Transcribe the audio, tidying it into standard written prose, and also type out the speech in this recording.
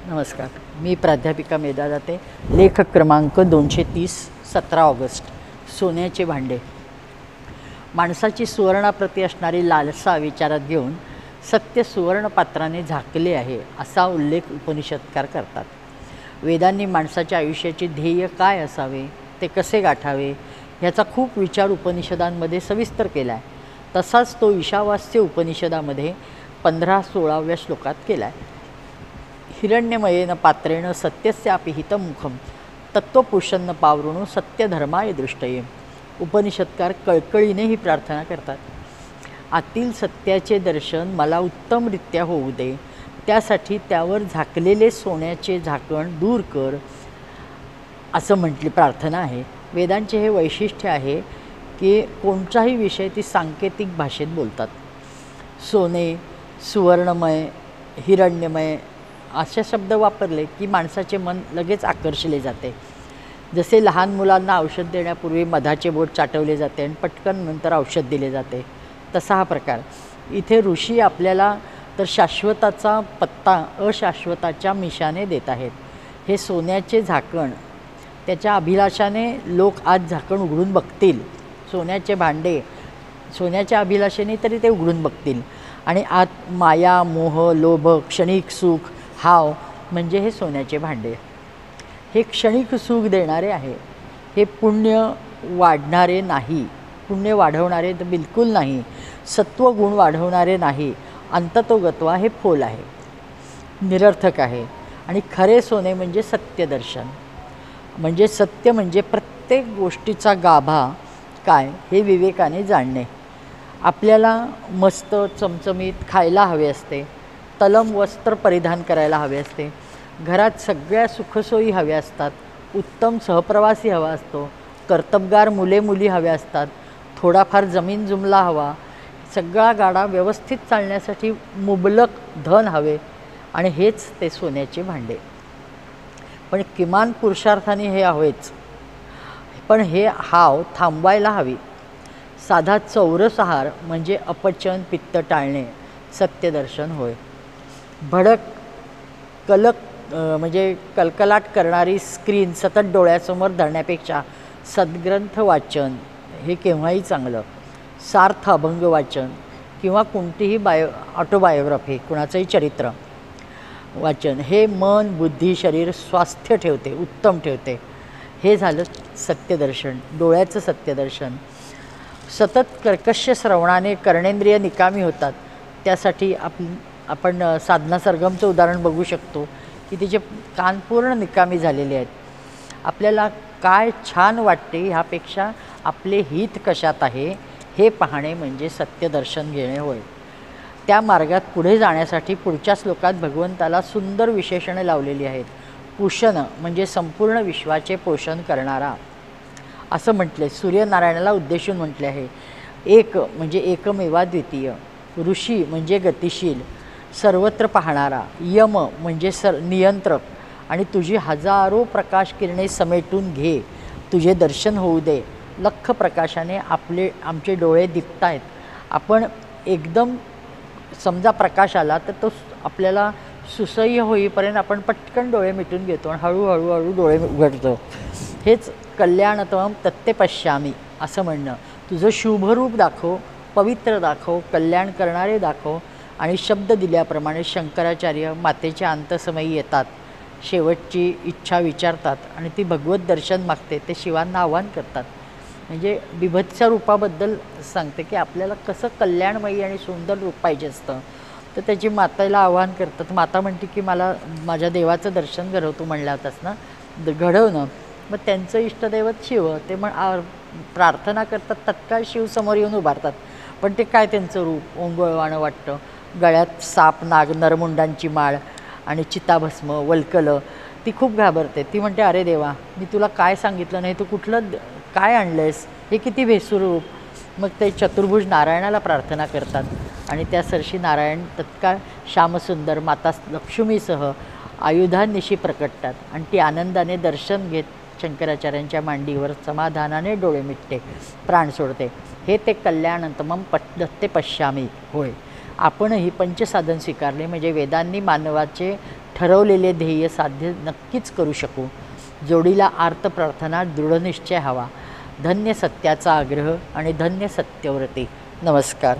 नमस्कार. मी प्राध्यापिका मेधा दाते. लेख क्रमांक 230, 17 ऑगस्ट. सोन्याचे भांडे. माणसाची सुवर्णाप्रती असणारी लालसा विचारात घेऊन सत्य सुवर्णपात्राने झाकले आहे असा उल्लेख उपनिषदकार करतात. वेदांनी माणसाच्या आयुष्याचे ध्येय काय असावे, ते कसे गाठावे ह्याचा खूप विचार उपनिषदांमध्ये सविस्तर केला आहे. तसाच तो ईशावास्य उपनिषदामध्ये 15-16व्या श्लोकात केला आहे. हिरण्यमयेन पात्रेण सत्यस्यापि हितमुखम तत्त्वपुरुषन्न पावृणु सत्यधर्माय दृष्टये. उपनिषदकार कळकळीने ही प्रार्थना करतात. आतील सत्याचे दर्शन मला उत्तमरित्या होऊ दे, त्यासाठी त्यावर झाकलेले सोन्याचे झाकण दूर कर, असं म्हटली प्रार्थना आहे. वेदांचे हे वैशिष्ट्य आहे की कोणताही विषय ती सांकेतिक भाषेत बोलतात. सोने, सुवर्णमय, हिरण्यमय असे शब्द वापरले की माणसाचे मन लगेच आकर्षले जाते. जसे लहान मुलांना औषध देण्यापूर्वी मधाचे बोट चाटवले जाते आणि पटकन नंतर औषध दिले जाते, तसा हा प्रकार. इथे ऋषी आपल्याला तर शाश्वताचा पत्ता अशाश्वताच्या मिशाने देत आहेत. हे सोन्याचे झाकण, त्याच्या अभिलाषाने लोक आज झाकण उघडून बघतील. सोन्याचे भांडे सोन्याच्या अभिलाषेने तरी ते उघडून बघतील. आणि आत माया, मोह, लोभ, क्षणिक सुख, हाव म्हणजे हे सोन्याचे भांडे. हे क्षणिक सुख देणारे आहे. हे पुण्य वाढणारे नाही, पुण्य वाढवणारे तर बिलकुल नाही, सत्वगुण वाढवणारे नाही. अंततोगत्वा हे फोल आहे, निरर्थक आहे. आणि खरे सोने म्हणजे सत्यदर्शन. म्हणजे सत्य म्हणजे प्रत्येक गोष्टीचा गाभा काय हे विवेकाने जाणणे. आपल्याला मस्त चमचमीत खायला हवे असते, तलम वस्त्र परिधान करायला हवे असते, घरात सगळ्या सुखसोयी हव्या असतात, उत्तम सहप्रवासी हवा असतो, कर्तबगार मुले मुली हव्या असतात, थोडाफार जमीन जुमला हवा, सगळा गाडा व्यवस्थित चालण्यासाठी मुबलक धन हवे. आणि हेच ते सोन्याचे भांडे. पण किमान पुरुषार्थाने हे हवेच. पण हे हाव थांबवायला हवी. साधा चौरस आहार म्हणजे अपचन, पित्त टाळणे सत्यदर्शन होय. भडक म्हणजे कलकलाट करणारी स्क्रीन सतत डोळ्यासमोर धरण्यापेक्षा सद्ग्रंथ वाचन हे केव्हाही चांगलं. सार्थ अभंग वाचन किंवा कोणतीही ऑटोबायोग्राफी, कुणाचंही चरित्र वाचन हे मन, बुद्धी, शरीर स्वास्थ्य ठेवते, उत्तम ठेवते. हे झालं सत्यदर्शन, डोळ्याचं सत्यदर्शन. सतत कर्कश श्रवणाने कर्णेंद्रिय निकामी होतात. त्यासाठी आपण साधना सरगमचं उदाहरण बघू शकतो की तिचे कान पूर्ण निकामी झालेले आहेत. आपल्याला काय छान वाटते ह्यापेक्षा आपले हित कशात आहे हे पाहणे म्हणजे सत्यदर्शन घेणे होय. त्या मार्गात पुढे जाण्यासाठी पुढच्या श्लोकात भगवंताला सुंदर विशेषणे लावलेली आहेत. पुषण म्हणजे संपूर्ण विश्वाचे पोषण करणारा असं म्हटले. सूर्यनारायणाला उद्देशून म्हटले आहे. एक म्हणजे एकमेवाद्वितीय, ऋषी म्हणजे गतिशील, सर्वत्र पाहणारा, यम म्हणजे नियंत्रक, आणि तुझी हजारो प्रकाश किरणे समेटून घे, तुझे दर्शन होऊ दे. लख प्रकाशाने आमचे डोळे दिपत आहेत. आपण एकदम समजा प्रकाश आला तर तो आपल्याला सुसह्य होईपर्यंत आपण पटकन डोळे मिटून घेतो आणि हळूहळू डोळे उघडतो. हेच कल्याणतम तत्ते पश्यामी असं म्हणणं. तुझं शुभरूप दाखव, पवित्र दाखव, कल्याण करणारे दाखव. आणि शब्द दिल्याप्रमाणे शंकराचार्य मातेच्या अंतसमयी येतात, शेवटची इच्छा विचारतात आणि ती भगवत दर्शन मागते. ते शिवांना आव्हान करतात. म्हणजे बिभत्स रूपाबद्दल सांगते की आपल्याला कसं कल्याणमयी आणि सुंदर रूप पाहिजे असतं. तर त्याची मातेला आव्हान करतात. माता म्हणते की मला माझ्या देवाचं दर्शन घडवतो म्हणला होतास ना, घडवणं. मग त्यांचं इष्टदैवत शिव, ते प्रार्थना करतात, तत्काळ शिव समोर येऊन उभारतात. पण ते काय त्यांचं रूप ओंगळवाणं वाटतं. गळ्यात साप, नाग, नरमुंडांची माळ आणि चिताभस्म, वल्कलं. ती खूप घाबरते. ती म्हणते, अरे देवा, मी तुला काय सांगितलं नाही, तू कुठलं काय आणलंयस, हे किती भेसूर रूप. मग ते चतुर्भुज नारायणाला प्रार्थना करतात आणि त्या सरशी नारायण तत्काळ श्यामसुंदर माता लक्ष्मीसह आयुधांनिशी प्रकटतात. आणि ती आनंदाने दर्शन घेत शंकराचार्यांच्या मांडीवर समाधानाने डोळे मिटते, प्राण सोडते. हे ते कल्याणतमम दत्ते पश्यामी होय. आपणही पंचसाधन स्वीकारले म्हणजे वेदांनी मानवाचे ठरवलेले ध्येय साध्य नक्कीच करू शकू. जोडीला आर्त प्रार्थना, दृढनिश्चय हवा. धन्य सत्याचा आग्रह आणि धन्य सत्यव्रते. नमस्कार.